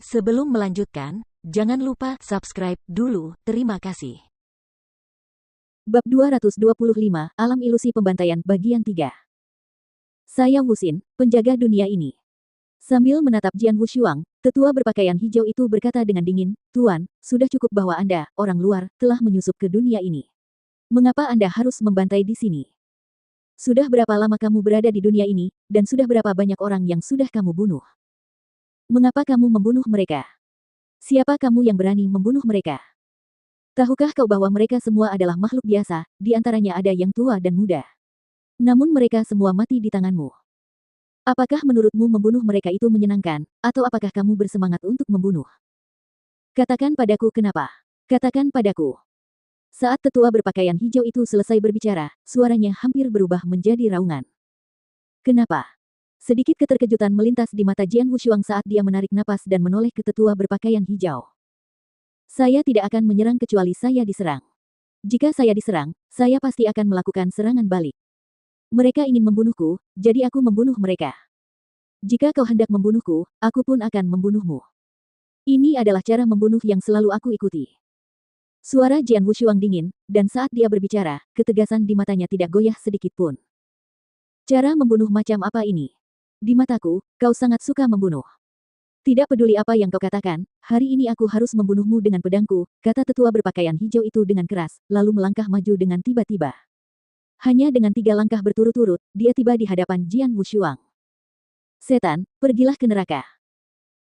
Sebelum melanjutkan, jangan lupa subscribe dulu. Terima kasih. Bab 225, Alam Ilusi Pembantaian Bagian 3. Saya Wuxin, penjaga dunia ini. Sambil menatap Jian Wushuang, tetua berpakaian hijau itu berkata dengan dingin, Tuan, sudah cukup bahwa Anda, orang luar, telah menyusup ke dunia ini. Mengapa Anda harus membantai di sini? Sudah berapa lama kamu berada di dunia ini, dan sudah berapa banyak orang yang sudah kamu bunuh? Mengapa kamu membunuh mereka? Siapa kamu yang berani membunuh mereka? Tahukah kau bahwa mereka semua adalah makhluk biasa, di antaranya ada yang tua dan muda. Namun mereka semua mati di tanganmu. Apakah menurutmu membunuh mereka itu menyenangkan, atau apakah kamu bersemangat untuk membunuh? Katakan padaku kenapa. Katakan padaku. Saat tetua berpakaian hijau itu selesai berbicara, suaranya hampir berubah menjadi raungan. Kenapa? Sedikit keterkejutan melintas di mata Jian Wushuang saat dia menarik napas dan menoleh ke tetua berpakaian hijau. Saya tidak akan menyerang kecuali saya diserang. Jika saya diserang, saya pasti akan melakukan serangan balik. Mereka ingin membunuhku, jadi aku membunuh mereka. Jika kau hendak membunuhku, aku pun akan membunuhmu. Ini adalah cara membunuh yang selalu aku ikuti. Suara Jian Wushuang dingin, dan saat dia berbicara, ketegasan di matanya tidak goyah sedikit pun. Cara membunuh macam apa ini? Di mataku, kau sangat suka membunuh. Tidak peduli apa yang kau katakan, hari ini aku harus membunuhmu dengan pedangku, kata tetua berpakaian hijau itu dengan keras, lalu melangkah maju dengan tiba-tiba. Hanya dengan 3 langkah berturut-turut, dia tiba di hadapan Jian Wushuang. Setan, pergilah ke neraka.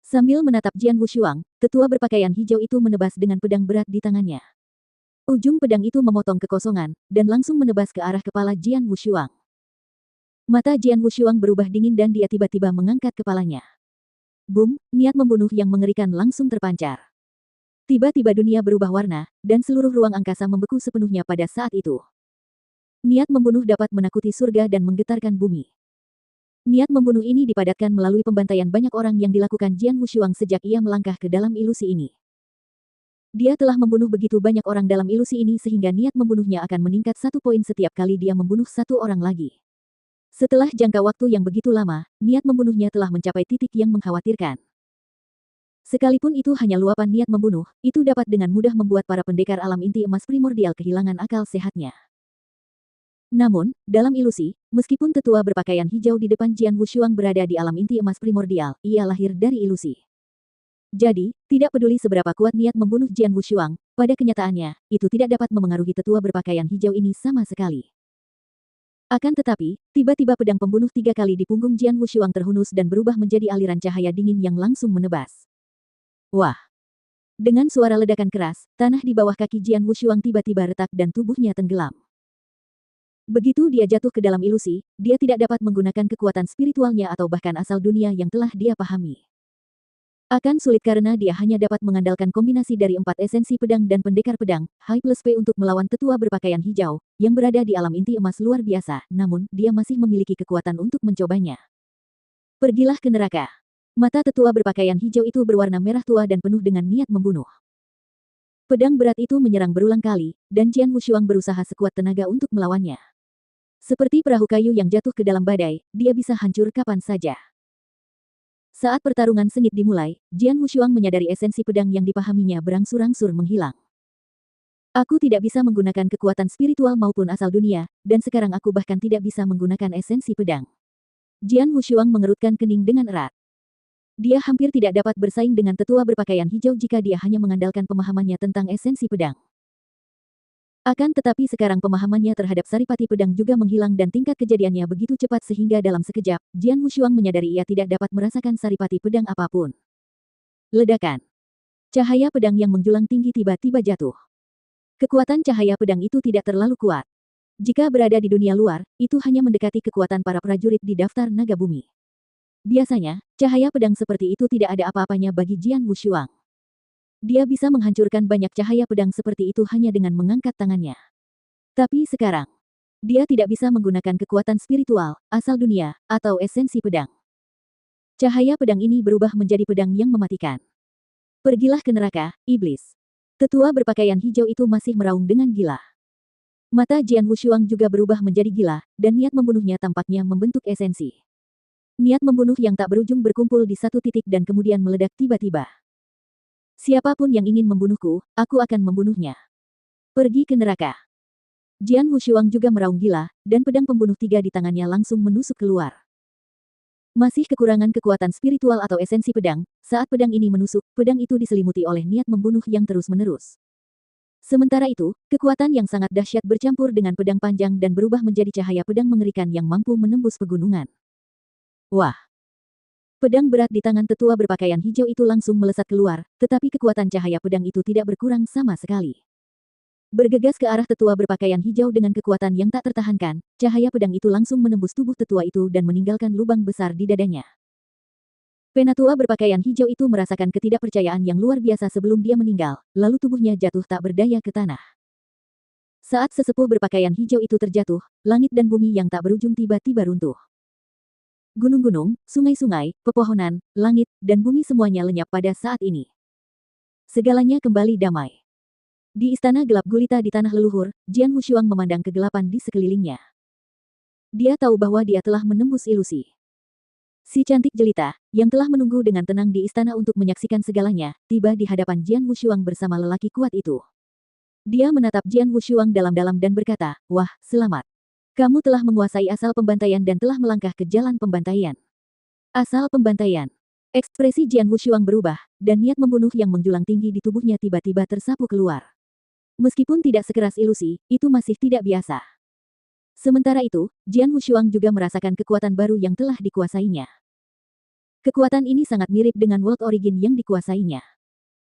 Sambil menatap Jian Wushuang, tetua berpakaian hijau itu menebas dengan pedang berat di tangannya. Ujung pedang itu memotong kekosongan, dan langsung menebas ke arah kepala Jian Wushuang. Mata Jian Wushuang berubah dingin dan dia tiba-tiba mengangkat kepalanya. Boom, niat membunuh yang mengerikan langsung terpancar. Tiba-tiba dunia berubah warna, dan seluruh ruang angkasa membeku sepenuhnya pada saat itu. Niat membunuh dapat menakuti surga dan menggetarkan bumi. Niat membunuh ini dipadatkan melalui pembantaian banyak orang yang dilakukan Jian Wushuang sejak ia melangkah ke dalam ilusi ini. Dia telah membunuh begitu banyak orang dalam ilusi ini sehingga niat membunuhnya akan meningkat 1 poin setiap kali dia membunuh 1 orang lagi. Setelah jangka waktu yang begitu lama, niat membunuhnya telah mencapai titik yang mengkhawatirkan. Sekalipun itu hanya luapan niat membunuh, itu dapat dengan mudah membuat para pendekar alam inti emas primordial kehilangan akal sehatnya. Namun, dalam ilusi, meskipun tetua berpakaian hijau di depan Jian Wushuang berada di alam inti emas primordial, ia lahir dari ilusi. Jadi, tidak peduli seberapa kuat niat membunuh Jian Wushuang, pada kenyataannya, itu tidak dapat memengaruhi tetua berpakaian hijau ini sama sekali. Akan tetapi, tiba-tiba pedang pembunuh 3 kali di punggung Jian Wushuang terhunus dan berubah menjadi aliran cahaya dingin yang langsung menebas. Wah! Dengan suara ledakan keras, tanah di bawah kaki Jian Wushuang tiba-tiba retak dan tubuhnya tenggelam. Begitu dia jatuh ke dalam ilusi, dia tidak dapat menggunakan kekuatan spiritualnya atau bahkan asal dunia yang telah dia pahami. Akan sulit karena dia hanya dapat mengandalkan kombinasi dari 4 esensi pedang dan pendekar pedang, High plus P untuk melawan tetua berpakaian hijau, yang berada di alam inti emas luar biasa, namun, dia masih memiliki kekuatan untuk mencobanya. Pergilah ke neraka. Mata tetua berpakaian hijau itu berwarna merah tua dan penuh dengan niat membunuh. Pedang berat itu menyerang berulang kali, dan Jian Wushuang berusaha sekuat tenaga untuk melawannya. Seperti perahu kayu yang jatuh ke dalam badai, dia bisa hancur kapan saja. Saat pertarungan sengit dimulai, Jian Wushuang menyadari esensi pedang yang dipahaminya berangsur-angsur menghilang. Aku tidak bisa menggunakan kekuatan spiritual maupun asal dunia, dan sekarang aku bahkan tidak bisa menggunakan esensi pedang. Jian Wushuang mengerutkan kening dengan erat. Dia hampir tidak dapat bersaing dengan tetua berpakaian hijau jika dia hanya mengandalkan pemahamannya tentang esensi pedang. Akan tetapi sekarang pemahamannya terhadap saripati pedang juga menghilang dan tingkat kejadiannya begitu cepat sehingga dalam sekejap, Jian Wushuang menyadari ia tidak dapat merasakan saripati pedang apapun. Ledakan. Cahaya pedang yang menjulang tinggi tiba-tiba jatuh. Kekuatan cahaya pedang itu tidak terlalu kuat. Jika berada di dunia luar, itu hanya mendekati kekuatan para prajurit di daftar naga bumi. Biasanya, cahaya pedang seperti itu tidak ada apa-apanya bagi Jian Wushuang. Dia bisa menghancurkan banyak cahaya pedang seperti itu hanya dengan mengangkat tangannya. Tapi sekarang, dia tidak bisa menggunakan kekuatan spiritual, asal dunia, atau esensi pedang. Cahaya pedang ini berubah menjadi pedang yang mematikan. Pergilah ke neraka, iblis. Tetua berpakaian hijau itu masih meraung dengan gila. Mata Jian Wushuang juga berubah menjadi gila, dan niat membunuhnya tampaknya membentuk esensi. Niat membunuh yang tak berujung berkumpul di satu titik dan kemudian meledak tiba-tiba. Siapapun yang ingin membunuhku, aku akan membunuhnya. Pergi ke neraka. Jian Wushuang juga meraung gila, dan pedang pembunuh tiga di tangannya langsung menusuk keluar. Masih kekurangan kekuatan spiritual atau esensi pedang, saat pedang ini menusuk, pedang itu diselimuti oleh niat membunuh yang terus-menerus. Sementara itu, kekuatan yang sangat dahsyat bercampur dengan pedang panjang dan berubah menjadi cahaya pedang mengerikan yang mampu menembus pegunungan. Wah! Pedang berat di tangan tetua berpakaian hijau itu langsung melesat keluar, tetapi kekuatan cahaya pedang itu tidak berkurang sama sekali. Bergegas ke arah tetua berpakaian hijau dengan kekuatan yang tak tertahankan, cahaya pedang itu langsung menembus tubuh tetua itu dan meninggalkan lubang besar di dadanya. Penatua berpakaian hijau itu merasakan ketidakpercayaan yang luar biasa sebelum dia meninggal, lalu tubuhnya jatuh tak berdaya ke tanah. Saat sesepuh berpakaian hijau itu terjatuh, langit dan bumi yang tak berujung tiba-tiba runtuh. Gunung-gunung, sungai-sungai, pepohonan, langit, dan bumi semuanya lenyap pada saat ini. Segalanya kembali damai. Di istana gelap gulita di tanah leluhur, Jian Wushuang memandang kegelapan di sekelilingnya. Dia tahu bahwa dia telah menembus ilusi. Si cantik jelita, yang telah menunggu dengan tenang di istana untuk menyaksikan segalanya, tiba di hadapan Jian Wushuang bersama lelaki kuat itu. Dia menatap Jian Wushuang dalam-dalam dan berkata, "Wah, selamat. Kamu telah menguasai asal pembantaian dan telah melangkah ke jalan pembantaian." Asal pembantaian. Ekspresi Jian Wushuang berubah, dan niat membunuh yang menjulang tinggi di tubuhnya tiba-tiba tersapu keluar. Meskipun tidak sekeras ilusi, itu masih tidak biasa. Sementara itu, Jian Wushuang juga merasakan kekuatan baru yang telah dikuasainya. Kekuatan ini sangat mirip dengan World Origin yang dikuasainya.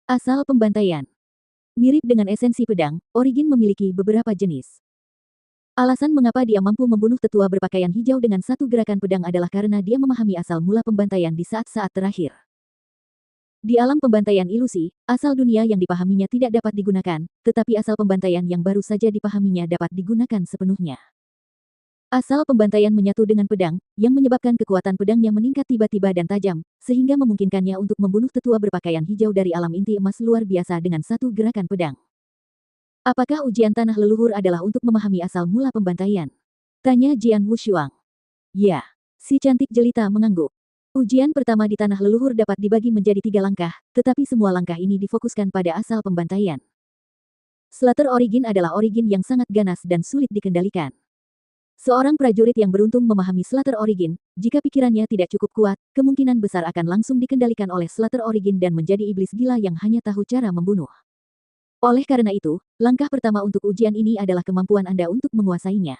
Asal pembantaian. Mirip dengan esensi pedang, Origin memiliki beberapa jenis. Alasan mengapa dia mampu membunuh tetua berpakaian hijau dengan satu gerakan pedang adalah karena dia memahami asal mula pembantaian di saat-saat terakhir. Di alam pembantaian ilusi, asal dunia yang dipahaminya tidak dapat digunakan, tetapi asal pembantaian yang baru saja dipahaminya dapat digunakan sepenuhnya. Asal pembantaian menyatu dengan pedang, yang menyebabkan kekuatan pedangnya meningkat tiba-tiba dan tajam, sehingga memungkinkannya untuk membunuh tetua berpakaian hijau dari alam inti emas luar biasa dengan satu gerakan pedang. Apakah ujian tanah leluhur adalah untuk memahami asal mula pembantaian? Tanya Jian Wushuang. Ya, si cantik jelita mengangguk. Ujian pertama di tanah leluhur dapat dibagi menjadi 3 langkah, tetapi semua langkah ini difokuskan pada asal pembantaian. Slater Origin adalah origin yang sangat ganas dan sulit dikendalikan. Seorang prajurit yang beruntung memahami Slater Origin, jika pikirannya tidak cukup kuat, kemungkinan besar akan langsung dikendalikan oleh Slater Origin dan menjadi iblis gila yang hanya tahu cara membunuh. Oleh karena itu, langkah pertama untuk ujian ini adalah kemampuan Anda untuk menguasainya.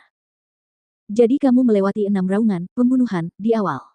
Jadi kamu melewati 6 raungan pembunuhan di awal.